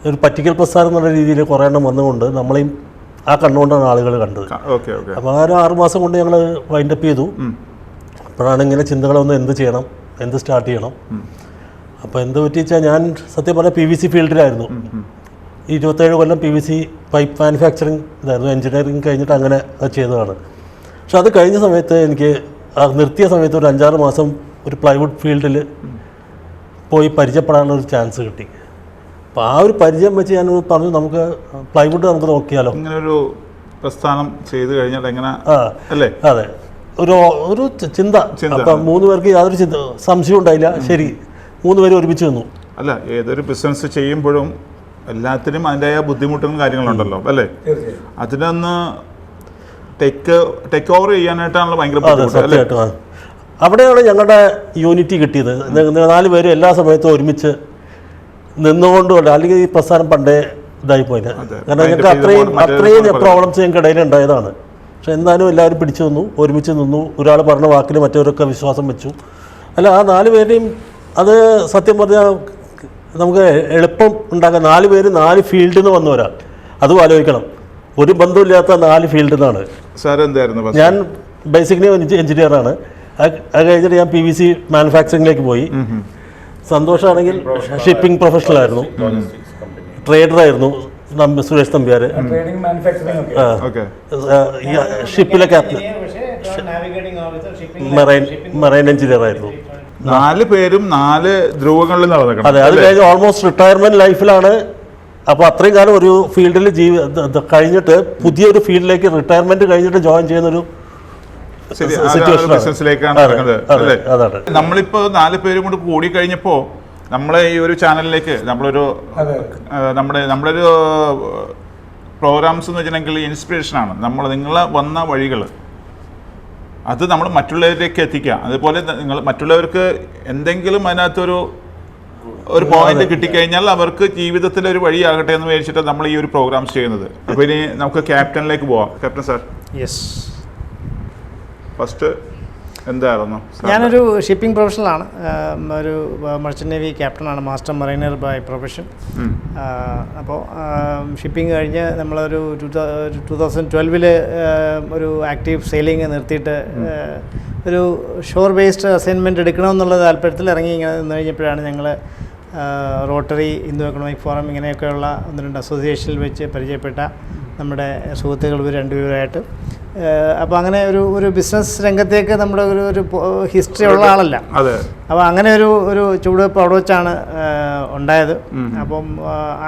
ഒരു പറ്റിക്കൽ പ്രസ്ഥാനം എന്നുള്ള രീതിയിൽ കുറേ എണ്ണം വന്നുകൊണ്ട് നമ്മളെയും ആ കണ്ണുകൊണ്ടാണ് ആളുകൾ കണ്ടത്. അപ്പോൾ ആ 6 മാസം കൊണ്ട് ഞങ്ങൾ വൈൻഡപ്പ് ചെയ്തു. അപ്പോഴാണ് ഇങ്ങനെ ചിന്തകളൊന്ന് എന്ത് ചെയ്യണം, എന്ത് സ്റ്റാർട്ട് ചെയ്യണം. അപ്പോൾ എന്ത് പറ്റിച്ചാൽ ഞാൻ സത്യം പറഞ്ഞാൽ PVC ഫീൽഡിലായിരുന്നു. 27 കൊല്ലം PVC പൈപ്പ് മാനുഫാക്ചറിങ് ഇതായിരുന്നു. എഞ്ചിനീയറിങ് കഴിഞ്ഞിട്ട് അങ്ങനെ അത് ചെയ്തതാണ്. പക്ഷെ അത് കഴിഞ്ഞ സമയത്ത് എനിക്ക് നിർത്തിയ സമയത്ത് ഒരു 5-6 മാസം ഒരു പ്ലൈവുഡ് ഫീൽഡിൽ പോയി പരിചയപ്പെടാനുള്ള ഒരു ചാൻസ് കിട്ടി. അപ്പോൾ ആ ഒരു പരിചയം വെച്ച് ഞാൻ പറഞ്ഞു നമുക്ക് പ്ലൈവുഡ് നമുക്ക് നോക്കിയാലോ. ഇങ്ങനെ ഒരു പ്രസ്ഥാനം ചെയ്തു കഴിഞ്ഞാൽ എങ്ങനെ അല്ലേ? അതെ, ഒരു ചിന്ത. അപ്പം 3 പേർക്ക് യാതൊരു സംശയം ഉണ്ടായില്ല. ശരി, 3 പേര് ഒരുമിച്ച് നിന്നു. അല്ല, ഏതൊരു ബിസിനസ് ചെയ്യുമ്പോഴും എല്ലാത്തിനും അതിൻ്റെതായ ബുദ്ധിമുട്ടും കാര്യങ്ങളുണ്ടല്ലോ അല്ലേ? അതിനൊന്ന് ടേക്ക് ഓവർ ചെയ്യാനായിട്ടാണല്ലോ ഭയങ്കര ബുദ്ധിമുട്ട്. അവിടെയാണ് ഞങ്ങളുടെ യൂണിറ്റി കിട്ടിയത്. 4 പേരും എല്ലാ സമയത്തും ഒരുമിച്ച് നിന്നുകൊണ്ടുമല്ല, അല്ലെങ്കിൽ ഈ പ്രസ്ഥാനം പണ്ടേ ഇതായിപ്പോയില്ല. കാരണം ഞങ്ങൾക്ക് അത്രയും പ്രോബ്ലംസ് ഞങ്ങൾക്ക് ഇടയിൽ ഉണ്ടായതാണ്. പക്ഷെ എന്തായാലും എല്ലാവരും പിടിച്ചു നിന്നു, ഒരുമിച്ച് നിന്നു. ഒരാൾ പറഞ്ഞ വാക്കിൽ മറ്റവരൊക്കെ വിശ്വാസം വെച്ചു. അല്ല, ആ 4 പേരെയും അത് സത്യം പറഞ്ഞാൽ നമുക്ക് എളുപ്പം ഉണ്ടാക്കാൻ. 4 പേര് 4 ഫീൽഡിൽ നിന്ന് വന്നവരാ. അതും ആലോചിക്കണം, ഒരു ബന്ധമില്ലാത്ത 4 ഫീൽഡിൽ നിന്നാണ്. ഞാൻ ബേസിക്കലി എഞ്ചിനീയറാണ്. അത് കഴിഞ്ഞിട്ട് ഞാൻ PVC മാനുഫാക്ചറിങ്ങിലേക്ക് പോയി. സന്തോഷമാണെങ്കിൽ ഷിപ്പിംഗ് പ്രൊഫഷണലായിരുന്നു, ട്രേഡറായിരുന്നു. സുരേഷ് തമ്പിയാർ ഷിപ്പിലെ ക്യാപ്റ്റൻ, മറൈൻ എഞ്ചിനീയർ ആയിരുന്നു. 4 പേരും 4 ധ്രുവങ്ങളിൽ നടന്നിട്ടുണ്ട്. അതെ, അത് കഴിഞ്ഞ് ഓൾമോസ്റ്റ് റിട്ടയർമെന്റ് ലൈഫിലാണ്. അപ്പോൾ അത്രയും കാലം ഒരു ഫീൽഡിൽ കഴിഞ്ഞിട്ട് പുതിയൊരു ഫീൽഡിലേക്ക് റിട്ടയർമെന്റ് കഴിഞ്ഞിട്ട് ജോയിൻ ചെയ്യുന്നൊരു ബിസിനസ്സിലേക്കാണ് നടക്കുന്നത് അല്ലേ? നമ്മളിപ്പോ 4 പേരും കൂടി കൂടി കഴിഞ്ഞപ്പോ നമ്മളെ ഈ ഒരു ചാനലിലേക്ക് നമ്മുടെ ഒരു പ്രോഗ്രാംസ് എന്ന് വെച്ചിട്ടുണ്ടെങ്കിൽ ഇൻസ്പിറേഷനാണ്. നിങ്ങളെ വന്ന വഴികൾ അത് നമ്മൾ മറ്റുള്ളവരിലേക്ക് എത്തിക്കുക. അതുപോലെ നിങ്ങൾ മറ്റുള്ളവർക്ക് എന്തെങ്കിലും അതിനകത്തൊരു പോയിന്റ് കിട്ടിക്കഴിഞ്ഞാൽ അവർക്ക് ജീവിതത്തിലെ ഒരു വഴിയാകട്ടെ എന്ന് വിചാരിച്ചിട്ട് നമ്മൾ ഈ ഒരു പ്രോഗ്രാംസ് ചെയ്യുന്നത്. അപ്പോൾ ഇനി നമുക്ക് ക്യാപ്റ്റനിലേക്ക് പോവാം. ക്യാപ്റ്റൻ സാർ, യെസ്, ഫസ്റ്റ് എന്തായിരുന്നു? ഞാനൊരു ഷിപ്പിംഗ് പ്രൊഫഷണലാണ്. ഒരു മർച്ചൻ്റ് നേവി ക്യാപ്റ്റനാണ്, മാസ്റ്റർ മറൈനർ ബൈ പ്രൊഫഷൻ. അപ്പോൾ ഷിപ്പിംഗ് കഴിഞ്ഞ് നമ്മളൊരു 2012 ഒരു ആക്റ്റീവ് സെയിലിംഗ് നിർത്തിയിട്ട് ഒരു ഷോർ ബേസ്ഡ് അസൈൻമെൻറ്റ് എടുക്കണമെന്നുള്ള താല്പര്യത്തിൽ ഇറങ്ങി ഇങ്ങനെ നിന്ന് കഴിഞ്ഞപ്പോഴാണ് ഞങ്ങൾ റോട്ടറി, ഹിന്ദു എക്കണോമിക് ഫോറം ഇങ്ങനെയൊക്കെയുള്ള 1-2 അസോസിയേഷനിൽ വെച്ച് പരിചയപ്പെട്ട നമ്മുടെ സുഹൃത്തുക്കൾ ഇവർ രണ്ടുപേരായിട്ട്. അപ്പോൾ അങ്ങനെ ഒരു ബിസിനസ് രംഗത്തേക്ക് നമ്മുടെ ഒരു ഹിസ്റ്ററി ഉള്ള ആളല്ല. അപ്പോൾ അങ്ങനെ ഒരു ചുവടുവെപ്പ് അവിടെ വെച്ചാണ് ഉണ്ടായത്. അപ്പം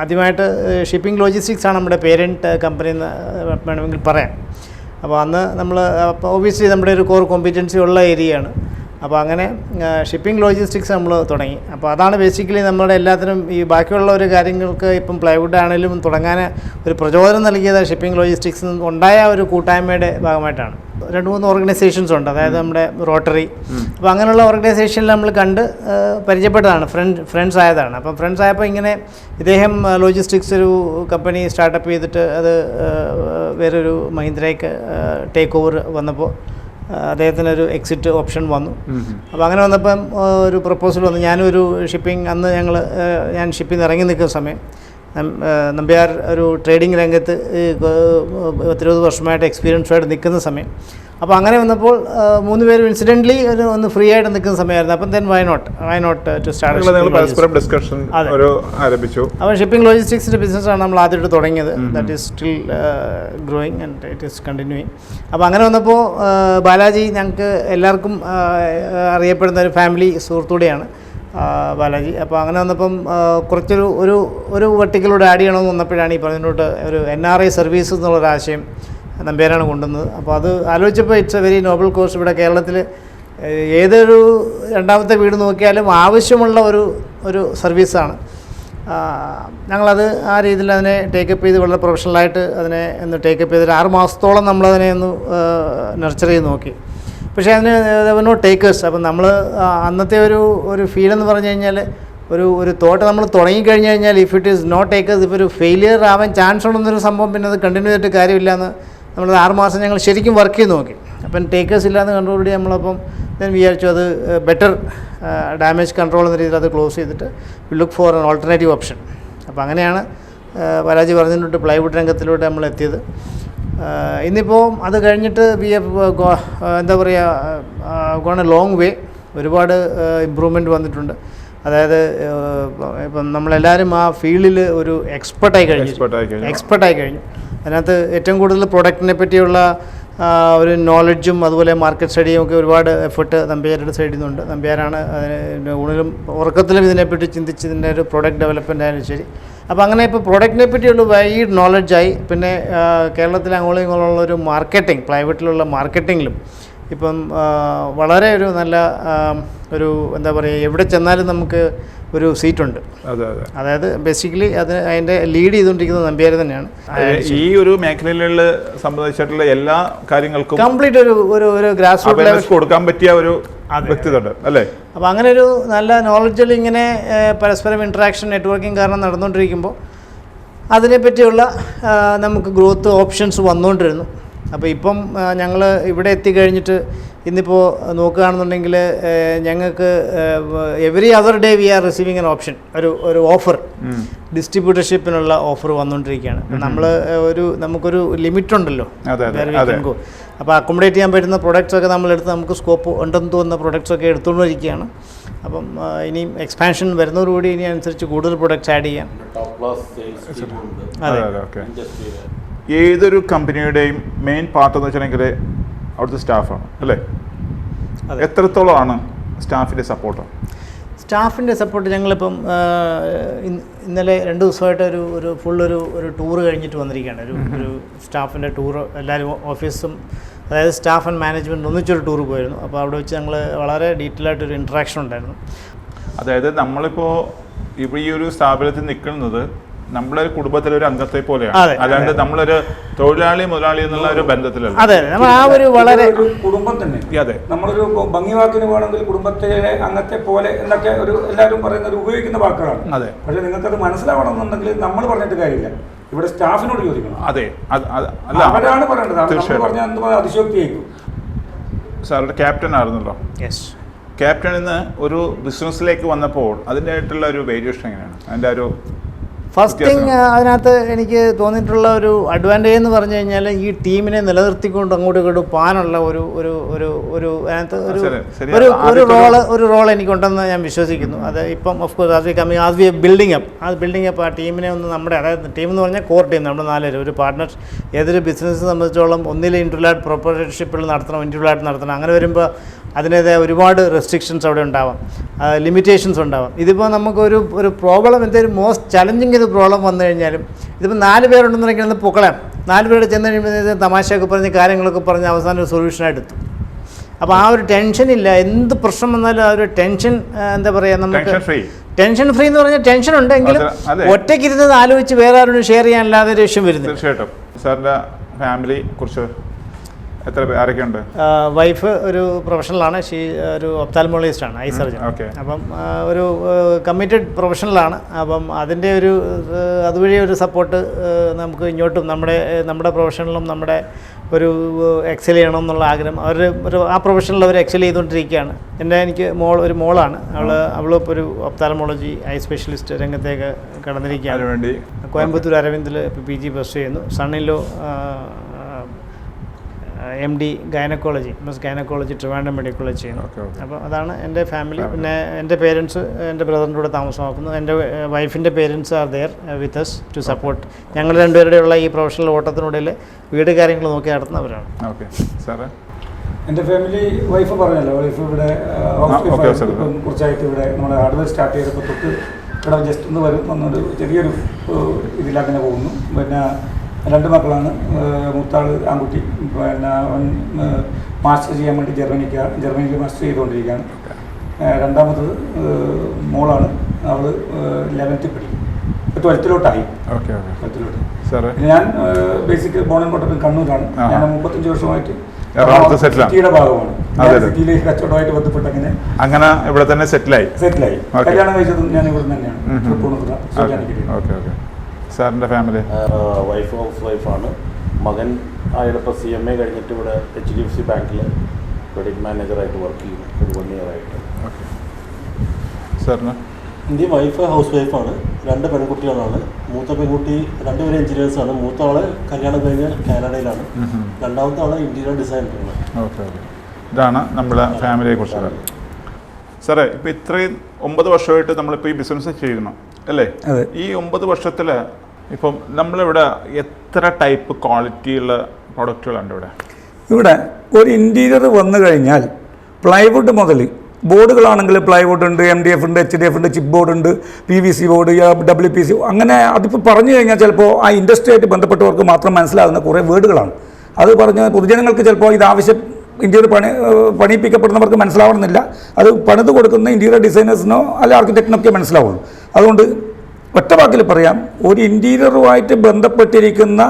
ആദ്യമായിട്ട് ഷിപ്പിംഗ് ലോജിസ്റ്റിക്സ് ആണ് നമ്മുടെ പേരൻറ്റ് കമ്പനി എന്ന് വേണമെങ്കിൽ പറയാം. അപ്പോൾ അന്ന് നമ്മൾ ഒബിയസ്ലി നമ്മുടെ ഒരു കോർ കോമ്പറ്റൻസി ഉള്ള ഏരിയയാണ്. അപ്പോൾ അങ്ങനെ ഷിപ്പിംഗ് ലോജിസ്റ്റിക്സ് നമ്മൾ തുടങ്ങി. അപ്പോൾ അതാണ് ബേസിക്കലി നമ്മുടെ എല്ലാത്തിനും ഈ ബാക്കിയുള്ള ഒരു കാര്യങ്ങൾക്ക് ഇപ്പം പ്ലൈവുഡ് ആണെങ്കിലും തുടങ്ങാൻ ഒരു പ്രചോദനം നൽകിയത് ഷിപ്പിംഗ് ലോജിസ്റ്റിക്സ് ഉണ്ടായ ഒരു കൂട്ടായ്മയുടെ ഭാഗമായിട്ടാണ്. 2-3 ഓർഗനൈസേഷൻസ് ഉണ്ട്, അതായത് നമ്മുടെ റോട്ടറി. അപ്പോൾ അങ്ങനെയുള്ള ഓർഗനൈസേഷനിൽ നമ്മൾ കണ്ട് പരിചയപ്പെട്ടതാണ്, ഫ്രണ്ട്സ് ആയതാണ്. അപ്പം ഫ്രണ്ട്സ് ആയപ്പോൾ ഇങ്ങനെ ഇദ്ദേഹം ലോജിസ്റ്റിക്സ് ഒരു കമ്പനി സ്റ്റാർട്ടപ്പ് ചെയ്തിട്ട് അത് വേറൊരു മഹീന്ദ്രയ്ക്ക് ടേക്ക് ഓവർ വന്നപ്പോൾ അദ്ദേഹത്തിനൊരു എക്സിറ്റ് ഓപ്ഷൻ വന്നു. അപ്പോൾ അങ്ങനെ വന്നപ്പം ഒരു പ്രപ്പോസൽ വന്നു. ഞാനൊരു ഷിപ്പിംഗ് ഞാൻ ഷിപ്പിംഗ് ഇറങ്ങി നിൽക്കുന്ന സമയം നമ്പ്യാർ ഒരു ട്രേഡിംഗ് രംഗത്ത് 20 വർഷമായിട്ട് എക്സ്പീരിയൻസായിട്ട് നിൽക്കുന്ന സമയം. അപ്പോൾ അങ്ങനെ വന്നപ്പോൾ 3 പേരും ഇൻസിഡൻ്റലി ഒന്ന് ഫ്രീ ആയിട്ട് നിൽക്കുന്ന സമയമായിരുന്നു. അപ്പം then why not to start discussion ആരംഭിച്ചു. അപ്പോൾ ഷിപ്പിംഗ് ലോജിസ്റ്റിക്സിൻ്റെ ബിസിനസ്സാണ് നമ്മൾ ആദ്യമായിട്ട് തുടങ്ങിയത്. That is still growing and it is continuing. അപ്പോൾ അങ്ങനെ വന്നപ്പോൾ ബാലാജി ഞങ്ങൾക്ക് എല്ലാവർക്കും അറിയപ്പെടുന്ന ഒരു ഫാമിലി സുഹൃത്തൂടെയാണ് ബാലാജി. അപ്പോൾ അങ്ങനെ വന്നപ്പം കുറച്ചൊരു വെർട്ടിക്കലൂടെ ആഡ് ചെയ്യണമെന്ന് വന്നപ്പോഴാണ് ഈ പറഞ്ഞിട്ട് ഒരു NRI സർവീസ് എന്നുള്ളൊരാശയം നമ്പ്യാരാണ് കൊണ്ടുവന്നത്. അപ്പോൾ അത് ആലോചിച്ചപ്പോൾ it's A very Nobel course. ഇവിടെ കേരളത്തിൽ ഏതൊരു രണ്ടാമത്തെ വീട് നോക്കിയാലും ആവശ്യമുള്ള ഒരു സർവീസാണ്. ഞങ്ങളത് ആ രീതിയിൽ അതിനെ ടേക്കപ്പ് ചെയ്ത് വളരെ പ്രൊഫഷണലായിട്ട് അതിനെ ഒന്ന് ടേക്കപ്പ് ചെയ്തിട്ട് 6 മാസത്തോളം നമ്മളതിനെ ഒന്ന് നർച്ചർ ചെയ്ത് നോക്കി. പക്ഷേ അതിന് നോ ടേക്കേഴ്സ്. അപ്പം നമ്മൾ അന്നത്തെ ഒരു ഫീലെന്ന് പറഞ്ഞു കഴിഞ്ഞാൽ ഒരു തോട്ട് നമ്മൾ തുടങ്ങിക്കഴിഞ്ഞ് കഴിഞ്ഞാൽ if it is not takers, ഇപ്പോൾ ഒരു ഫെയിലിയർ ആവാൻ ചാൻസ് ഉണ്ടെന്നൊരു സംഭവം പിന്നെ അത് കണ്ടിന്യൂ ചെയ്തിട്ട് കാര്യമില്ല എന്ന് നമ്മൾ 6 മാസം ഞങ്ങൾ ശരിക്കും വർക്ക് ചെയ്ത് നോക്കി. അപ്പം ടേക്കേഴ്സ് ഇല്ലാന്ന് കണ്ടുകൂടി നമ്മളപ്പം ഞാൻ വിചാരിച്ചു അത് ബെറ്റർ ഡാമേജ് കൺട്രോൾ എന്ന രീതിയിൽ അത് ക്ലോസ് ചെയ്തിട്ട് we look for an alternative option. അപ്പോൾ അങ്ങനെയാണ് ബാലാജി പറഞ്ഞിട്ട് പ്ലൈവുഡ് രംഗത്തിലൂടെ നമ്മൾ എത്തിയത്. ഇന്നിപ്പോൾ അത് കഴിഞ്ഞിട്ട് വി ഹവ് എന്താ പറയുക ഗോൺ എ ലോങ് വേ. ഒരുപാട് ഇമ്പ്രൂവ്മെൻറ്റ് വന്നിട്ടുണ്ട്. അതായത് ഇപ്പം നമ്മളെല്ലാവരും ആ ഫീൽഡിൽ ഒരു എക്സ്പെർട്ടായി കഴിഞ്ഞു. അതിനകത്ത് ഏറ്റവും കൂടുതൽ പ്രൊഡക്റ്റിനെ പറ്റിയുള്ള ഒരു നോളജും അതുപോലെ മാർക്കറ്റ് സ്റ്റഡിയും ഒക്കെ ഒരുപാട് എഫർട്ട് നമ്പ്യാരുടെ സൈഡിൽ നിന്നുണ്ട്. നമ്പ്യാരാണ് അതിന് ഊണിലും ഉറക്കത്തിലും ഇതിനെപ്പറ്റി ചിന്തിച്ചതിൻ്റെ ഒരു പ്രൊഡക്റ്റ് ഡെവലപ്മെൻ്റ് ആയാലും ശരി. അപ്പോൾ അങ്ങനെ ഇപ്പോൾ പ്രൊഡക്റ്റിനെ പറ്റിയുള്ള വൈഡ് നോളജായി. പിന്നെ കേരളത്തിൽ അങ്ങോളം ഇങ്ങോളമുള്ള ഒരു മാർക്കറ്റിംഗ്, പ്രൈവറ്റിലുള്ള മാർക്കറ്റിങ്ങിലും ഇപ്പം വളരെ ഒരു നല്ല ഒരു എന്താ പറയുക, എവിടെ ചെന്നാലും നമുക്ക് ഒരു സീറ്റുണ്ട്. അതായത് ബേസിക്കലി അതിൻ്റെ ലീഡ് ചെയ്തുകൊണ്ടിരിക്കുന്നത് നമ്പ്യാർ തന്നെയാണ്. ഈ ഒരു മേഖലയിലുള്ള സംബന്ധിച്ചിട്ടുള്ള എല്ലാ കാര്യങ്ങൾക്കും കംപ്ലീറ്റ് ഒരു ഗ്രാസ് റൂട്ട് ലെവൽ കൊടുക്കാൻ പറ്റിയ ഒരു വ്യക്തിത്വം അല്ലേ. അപ്പോൾ അങ്ങനെ ഒരു നല്ല നോളജിൽ ഇങ്ങനെ പരസ്പരം ഇൻട്രാക്ഷൻ നെറ്റ്വർക്കിംഗ് കാരണം നടന്നുകൊണ്ടിരിക്കുമ്പോൾ അതിനെപ്പറ്റിയുള്ള നമുക്ക് ഗ്രോത്ത് ഓപ്ഷൻസ് വന്നുകൊണ്ടിരുന്നു. അപ്പോൾ ഇപ്പം ഞങ്ങൾ ഇവിടെ എത്തിക്കഴിഞ്ഞിട്ട് ഇന്നിപ്പോൾ നോക്കുകയാണെന്നുണ്ടെങ്കിൽ ഞങ്ങൾക്ക് every other day we R receiving N option, ഒരു ഓഫർ, ഡിസ്ട്രിബ്യൂട്ടർഷിപ്പിനുള്ള ഓഫർ വന്നുകൊണ്ടിരിക്കുകയാണ്. നമുക്കൊരു ലിമിറ്റ് ഉണ്ടല്ലോ. അപ്പോൾ അക്കോമഡേറ്റ് ചെയ്യാൻ പറ്റുന്ന പ്രൊഡക്ട്സൊക്കെ നമ്മളെടുത്ത് നമുക്ക് സ്കോപ്പ് ഉണ്ടെന്ന് തോന്നുന്ന പ്രൊഡക്ട്സൊക്കെ എടുത്തുകൊണ്ടിരിക്കുകയാണ്. അപ്പം ഇനിയും എക്സ്പാൻഷൻ വരുന്നതോടുകൂടി ഇനി അനുസരിച്ച് കൂടുതൽ പ്രൊഡക്ട്സ് ആഡ് ചെയ്യാം. ഏതൊരു കമ്പനിയുടെയും മെയിൻ പാർട്ട് എന്ന് വെച്ചിട്ടുണ്ടെങ്കിൽ അവിടുത്തെ സ്റ്റാഫാണ് അല്ലേ. എത്രത്തോളമാണ് സ്റ്റാഫിൻ്റെ സപ്പോർട്ട്? സ്റ്റാഫിൻ്റെ സപ്പോർട്ട് ഞങ്ങളിപ്പം ഇന്നലെ 2 ദിവസമായിട്ട് ഒരു ഫുൾ ഒരു ടൂറ് കഴിഞ്ഞിട്ട് വന്നിരിക്കുകയാണ്. ഒരു സ്റ്റാഫിൻ്റെ ടൂറ്, എല്ലാവരും ഓഫീസും അതായത് സ്റ്റാഫ് ആൻഡ് മാനേജ്മെൻറ്റ് ഒന്നിച്ചൊരു ടൂറ് പോയിരുന്നു. അപ്പോൾ അവിടെ വെച്ച് ഞങ്ങൾ വളരെ ഡീറ്റെയിൽ ആയിട്ടൊരു ഇൻട്രാക്ഷൻ ഉണ്ടായിരുന്നു. അതായത് നമ്മളിപ്പോൾ ഈ ഒരു സ്ഥാപനത്തിൽ നിൽക്കുന്നത് നമ്മളൊരു കുടുംബത്തിലെ ഒരു അംഗത്തെ പോലെയാണ്, അതെ, അല്ലാണ്ട് നമ്മളൊരു തൊഴിലാളി മുതലാളി എന്നുള്ള ഒരു ബന്ധത്തിലല്ല. അതെ, നമ്മൾ ആ ഒരു വളരെ ഒരു കുടുംബം തന്നെ. അതെ, നമ്മളൊരു ഭംഗിവാക്കിന് വേണമെങ്കിൽ കുടുംബത്തിലെ അംഗത്തെ പോലെ എന്നൊക്കെ ഒരു എല്ലാവരും പറയുന്ന ഒരു ഉപയോഗിക്കുന്ന വാക്കുകളാണ്. അതെ. പക്ഷേ നിങ്ങൾക്കത് മനസ്സിലാവണമെന്നുണ്ടെങ്കിൽ നമ്മൾ പറഞ്ഞിട്ട് കാര്യമില്ല, ഇവിടെ സ്റ്റാഫിനോട് ചോദിക്കണം. അതെ, അല്ല, അവരാണ് പറയേണ്ടത്. നമ്മൾ തീർച്ചയായും. പറഞ്ഞാൽ എന്ത് അതിശോക്തിയായിരിക്കും. സാറുടെ ക്യാപ്റ്റൻ ആയിരുന്നല്ലോ, യെസ്. ക്യാപ്റ്റനിൽ നിന്ന് ഒരു ബിസിനസ്സിലേക്ക് വന്നപ്പോൾ അതിൻ്റെതായിട്ടുള്ള ഒരു വേരിയേഷൻ എങ്ങനെയാണ്? അതിൻ്റെ ഒരു ഫസ്റ്റ് തിങ് അതിനകത്ത് എനിക്ക് തോന്നിയിട്ടുള്ള ഒരു അഡ്വാൻറ്റേജ് എന്ന് പറഞ്ഞു കഴിഞ്ഞാൽ ഈ ടീമിനെ നിലനിർത്തിക്കൊണ്ട് അങ്ങോട്ടും ഇങ്ങോട്ടും പോകാനുള്ള അതിനകത്ത് ഒരു റോൾ എനിക്കുണ്ടെന്ന് ഞാൻ വിശ്വസിക്കുന്നു. അത് ഇപ്പം of course as we building up ആ ടീമിനെ ഒന്ന് നമ്മുടെ, അതായത് ടീം എന്ന് പറഞ്ഞാൽ കോർ ടീം, നമ്മുടെ 4 പേര് ഒരു പാർട്ട്ണർ. ഏതൊരു ബിസിനസ് സംബന്ധിച്ചോളം ഒന്നിൽ ഇൻഡിവിജ്വലായിട്ട് പ്രൊപ്പറേറ്റർഷിപ്പിൽ നടത്തണം, ഇൻഡിവിജ്വലായിട്ട് നടത്തണം. അങ്ങനെ വരുമ്പോൾ അതിൻ്റേതായ ഒരുപാട് റെസ്ട്രിക്ഷൻസ് അവിടെ ഉണ്ടാവാം, ലിമിറ്റേഷൻസ് ഉണ്ടാവാം. ഇതിപ്പോൾ നമുക്കൊരു പ്രോബ്ലം, എന്തെങ്കിലും മോസ്റ്റ് ചലഞ്ചിങ് ഒരു പ്രോബ്ലം വന്നു കഴിഞ്ഞാലും ഇതിപ്പോൾ 4 പേരുണ്ടെന്നുണ്ടെങ്കിൽ ഒന്ന് പൊക്കളയാം. 4 പേര് ചെന്ന് കഴിയുമ്പോൾ തമാശയൊക്കെ പറഞ്ഞ് കാര്യങ്ങളൊക്കെ പറഞ്ഞ് അവസാനം ഒരു സൊല്യൂഷനായിട്ട് എത്തും. അപ്പോൾ ആ ഒരു ടെൻഷനില്ല. എന്ത് പ്രശ്നം വന്നാലും ആ ഒരു ടെൻഷൻ, എന്താ പറയുക, നമുക്ക് ടെൻഷൻ ഫ്രീ എന്ന് പറഞ്ഞാൽ ടെൻഷൻ ഉണ്ടെങ്കിലും ഒറ്റയ്ക്കിരുന്നത് ആലോചിച്ച് വേറെ ആരോടും ഷെയർ ചെയ്യാനല്ലാതെ ഒരു വിഷയം വരുന്നത്. തീർച്ചയായിട്ടും. സാറിൻ്റെ ഫാമിലി കുറിച്ച് എത്ര ആരൊക്കെ ഉണ്ട്? വൈഫ് ഒരു പ്രൊഫഷണലാണ്, ഒരു ഒപ്താൽമോളജിസ്റ്റാണ്, ഐ സർജൻ. അപ്പം ഒരു കമ്മിറ്റഡ് പ്രൊഫഷണലാണ്. അപ്പം അതിൻ്റെ അതുവഴി ഒരു സപ്പോർട്ട് നമുക്ക് ഇങ്ങോട്ടും നമ്മുടെ പ്രൊഫഷനിലും നമ്മുടെ എക്സൽ ചെയ്യണം എന്നുള്ള ആഗ്രഹം. ആ പ്രൊഫഷനിൽ അവർ എക്സൽ ചെയ്തുകൊണ്ടിരിക്കുകയാണ്. എനിക്ക് ഒരു മോളാണ്. അവളിപ്പോൾ ഒരു ഒപ്താൽമോളജി ഐ സ്പെഷ്യലിസ്റ്റ് രംഗത്തേക്ക് കടന്നിരിക്കുകയാണ്. കോയമ്പത്തൂർ അരവിന്ദിൽ PG ഫസ്റ്റ് ചെയ്യുന്നു. സണ്ണിലോ MD gynaecology, gynaecology Trivandrum medical college ചെയ്യുന്നു. അപ്പോൾ അതാണ് എൻ്റെ ഫാമിലി. പിന്നെ എൻ്റെ പേരൻസ് എൻ്റെ ബ്രദറിൻ്റെ കൂടെ താമസമാക്കുന്നു. എൻ്റെ വൈഫിൻ്റെ parents are there with us to support. ഞങ്ങൾ രണ്ടുപേരുടെയുള്ള ഈ പ്രൊഫഷണൽ ഓട്ടത്തിനുള്ളിൽ വീട് കാര്യങ്ങൾ നോക്കി നടത്തുന്നവരാണ്. എൻ്റെ ഫാമിലി വൈഫ് പറഞ്ഞല്ലോ, വൈഫ് ഇവിടെ കുറച്ചായിട്ട് ഇവിടെ നമ്മുടെ ഹാർഡ്വെയർ സ്റ്റാർട്ട് ചെയ്തപ്പോൾ തൊട്ട് ഇവിടെ ജസ്റ്റ് ഒന്ന് വരും, വന്നൊരു ചെറിയൊരു ഇതിലങ്ങനെ പോകുന്നു. പിന്നെ 2 മക്കളാണ്. മൂത്താൾ ആൺകുട്ടി, പിന്നെ മാസ്റ്റർ ചെയ്യാൻ വേണ്ടി ജർമ്മനിയിൽ മാസ്റ്റർ ചെയ്തുകൊണ്ടിരിക്കുകയാണ്. രണ്ടാമത്തത് മോളാണ്, അവൾ 11th പഠിക്കും, 12th 12th. ഞാൻ basic born and brought up കണ്ണൂരാണ്. ഞാൻ 35 വർഷമായിട്ട് സിറ്റിയുടെ ഭാഗമാണ്. സിറ്റിയിലെ കച്ചവടമായിട്ട് ബന്ധപ്പെട്ട് അങ്ങനെ ഇവിടെ തന്നെ സെറ്റിലായി. കല്യാണം കഴിച്ചതും ഞാൻ ഇവിടെ തന്നെയാണ്. സാറിൻ്റെ ഫാമിലി? വൈഫ് ഹൗസ് വൈഫാണ്. മകൻ ആയിരപ്പം CMA കഴിഞ്ഞിട്ട് ഇവിടെ HDFC ബാങ്കിൽ ക്രെഡിറ്റ് മാനേജറായിട്ട് വർക്ക് ചെയ്യുന്നു, ഒരു 1 year ആയിട്ട്. സാറിന്? എൻ്റെ വൈഫ് ഹൗസ് വൈഫാണ്. 2 പെൺകുട്ടികളാണ്. മൂത്ത പെൺകുട്ടി 2 പേരും എഞ്ചിനീയേഴ്സാണ്. മൂത്ത ആള് കല്യാണം കഴിഞ്ഞ് കാനഡയിലാണ്. രണ്ടാമത്തെ ആള് ഇൻറ്റീരിയർ ഡിസൈനറാണ്. ഇതാണ് നമ്മുടെ ഫാമിലിയെ കുറിച്ച്. സാറേ, ഇപ്പോൾ ഇത്രയും 9 വർഷമായിട്ട് നമ്മളിപ്പോൾ ഈ ബിസിനസ് ചെയ്യുന്നു അല്ലേ? ഈ 9 വർഷത്തിൽ ഇപ്പം നമ്മളിവിടെ എത്ര ടൈപ്പ് ക്വാളിറ്റിയുള്ള പ്രൊഡക്റ്റുകളുണ്ട് ഇവിടെ? ഒരു ഇൻറ്റീരിയർ വന്നു കഴിഞ്ഞാൽ പ്ലൈവുഡ് മുതൽ ബോർഡുകളാണെങ്കിൽ പ്ലൈവുഡ് ഉണ്ട്, MDF ഉണ്ട്, HDF ഉണ്ട്, ചിപ്പ് ബോർഡ് ഉണ്ട്, PVC ബോർഡ്, WPC, അങ്ങനെ അതിപ്പോൾ പറഞ്ഞു കഴിഞ്ഞാൽ ചിലപ്പോൾ ആ ഇൻഡസ്ട്രിയായിട്ട് ബന്ധപ്പെട്ടവർക്ക് മാത്രം മനസ്സിലാകുന്ന കുറേ വേർഡുകളാണ്. അത് പറഞ്ഞ് പൊതുജനങ്ങൾക്ക് ചിലപ്പോൾ ഇതാവശ്യം ഇൻറ്റീരിയർ പണിയിപ്പിക്കപ്പെടുന്നവർക്ക് മനസ്സിലാവണമെന്നില്ല. അത് പണിത് കൊടുക്കുന്ന ഇൻറ്റീരിയർ ഡിസൈനേഴ്സിനോ അല്ല ആർക്കിടെക്റ്റിനൊക്കെ മനസ്സിലാവുള്ളൂ. അതുകൊണ്ട് ഒറ്റ വാക്കിൽ പറയാം, ഒരു ഇൻറ്റീരിയറുമായിട്ട് ബന്ധപ്പെട്ടിരിക്കുന്ന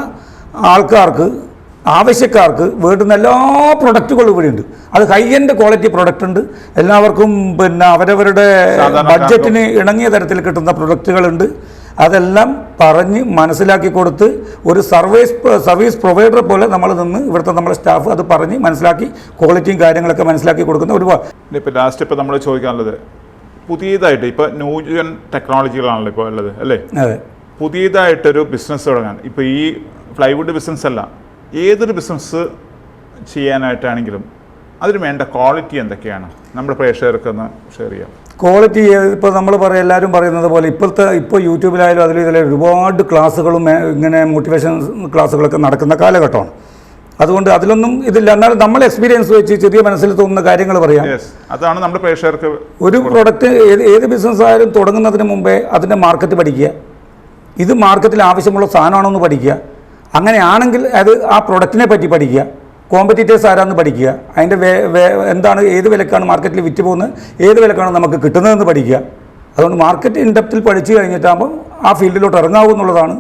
ആവശ്യക്കാർക്ക് വേണ്ടുന്ന എല്ലാ പ്രൊഡക്റ്റുകളും ഇവിടെയുണ്ട്. അത് ഹൈ എൻഡ് ക്വാളിറ്റി പ്രൊഡക്റ്റ് ഉണ്ട്. എല്ലാവർക്കും പിന്നെ അവരവരുടെ ബഡ്ജറ്റിന് ഇണങ്ങിയ തരത്തിൽ കിട്ടുന്ന പ്രൊഡക്റ്റുകളുണ്ട്. അതെല്ലാം പറഞ്ഞ് മനസ്സിലാക്കി കൊടുത്ത് ഒരു സർവീസ് പ്രൊവൈഡർ പോലെ നമ്മൾ നിന്ന് ഇവിടുത്തെ നമ്മുടെ സ്റ്റാഫ് അത് പറഞ്ഞ് മനസ്സിലാക്കി ക്വാളിറ്റിയും കാര്യങ്ങളൊക്കെ മനസ്സിലാക്കി കൊടുക്കുന്ന ഒരുപാട്. ഇപ്പോൾ ലാസ്റ്റ് ഇപ്പോൾ നമ്മൾ ചോദിക്കാനുള്ളത്, പുതിയതായിട്ട് ഇപ്പോൾ ന്യൂജൻ ടെക്നോളജികളാണല്ലോ ഇപ്പോൾ ഉള്ളത് അല്ലേ? പുതിയതായിട്ടൊരു ബിസിനസ് തുടങ്ങാൻ, ഇപ്പോൾ ഈ പ്ലൈവുഡ് ബിസിനസ് അല്ല, ഏതൊരു ബിസിനസ് ചെയ്യാനായിട്ടാണെങ്കിലും അതിന് വേണ്ട ക്വാളിറ്റി എന്തൊക്കെയാണ് നമ്മുടെ പ്രേക്ഷകർക്ക് ഒന്ന് ഷെയർ ചെയ്യാം. ക്വാളിറ്റി ഇപ്പോൾ നമ്മൾ എല്ലാവരും പറയുന്നത് പോലെ ഇപ്പോൾ യൂട്യൂബിലായാലും ഇതിലെ ഒരുപാട് ക്ലാസ്സുകളും ഇങ്ങനെ മോട്ടിവേഷൻ ക്ലാസ്സുകളൊക്കെ നടക്കുന്ന കാലഘട്ടമാണ്. അതുകൊണ്ട് അതിലൊന്നും ഇതില്ല. എന്നാലും നമ്മൾ എക്സ്പീരിയൻസ് വെച്ച് ചെറിയ മനസ്സിൽ തോന്നുന്ന കാര്യങ്ങൾ പറയാം. അതാണ് നമ്മുടെ പ്രേക്ഷകർക്ക്. ഒരു പ്രൊഡക്റ്റ് ഏത് ബിസിനസ് ആയാലും തുടങ്ങുന്നതിന് മുമ്പേ അതിൻ്റെ മാർക്കറ്റ് പഠിക്കുക, ഇത് മാർക്കറ്റിൽ ആവശ്യമുള്ള സാധനമാണോ എന്ന് പഠിക്കുക. അങ്ങനെയാണെങ്കിൽ അത് ആ പ്രൊഡക്റ്റിനെ പറ്റി പഠിക്കുക, കോമ്പറ്റീറ്റേഴ്സ് ആരാന്ന് പഠിക്കുക, അതിൻ്റെ എന്താണ്, ഏത് വിലക്കാണ് മാർക്കറ്റിൽ വിറ്റ് പോകുന്നത്, ഏത് വിലക്കാണ് നമുക്ക് കിട്ടുന്നതെന്ന് പഠിക്കുക. അതുകൊണ്ട് മാർക്കറ്റ് ഇൻഡെപ്തിൽ പഠിച്ചു കഴിഞ്ഞിട്ടാകുമ്പോൾ ആ ഫീൽഡിലോട്ട് ഇറങ്ങാവൂ എന്നുള്ളതാണ്